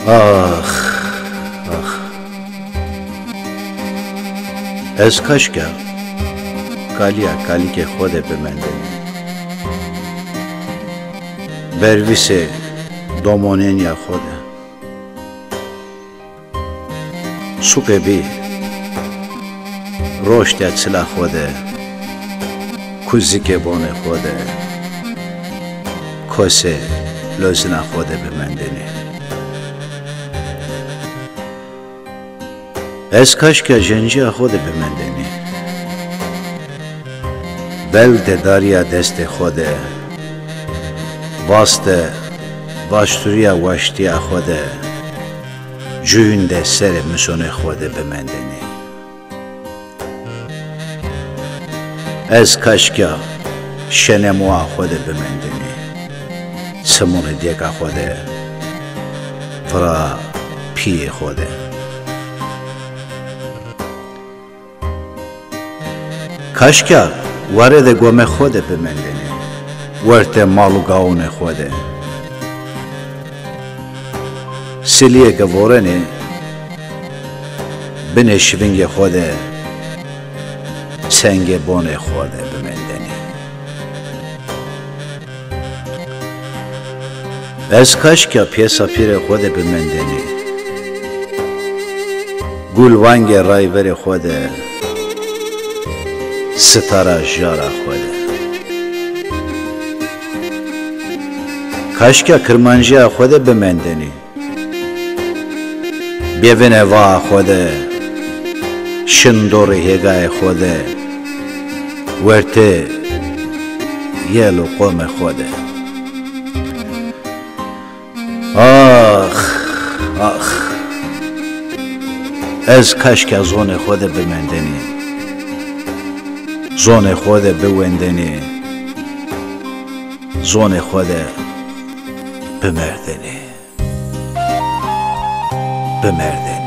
آخ آخ از کاشکا کالی که خود بمندنی برویس دومونین یا خوده سوق بی رشد اصلا خوده کوزی که بونه خوده کاسه لازم خوده بمندنی از کاشکا جنجی خوده بمندنی بلد داریا دست خوده واسطه واشتوریا واشتیا خوده جوینده سر مسونه خوده بمندنی از کاشکا شنموا خوده بمندنی سمون دیگه خوده فرا پی خوده کاشکا وارد گومه خوده بمندنی ورت مالو گاونه خوده سلیه گورنی بنشوینگ خوده سنگ بونه خوده بمندنی از کاشکا پیسا پیر خوده بمندنی گلوانگ رایور خوده ستاره جارا خوده کاشکا کرمانجی خوده بمندنی بیوینه وا خوده شندور هگای خوده ورته یلو قوم خوده آخ آخ از کاشکا زون خوده بمندنی زون خوده بوندنی زون خوده بمردنی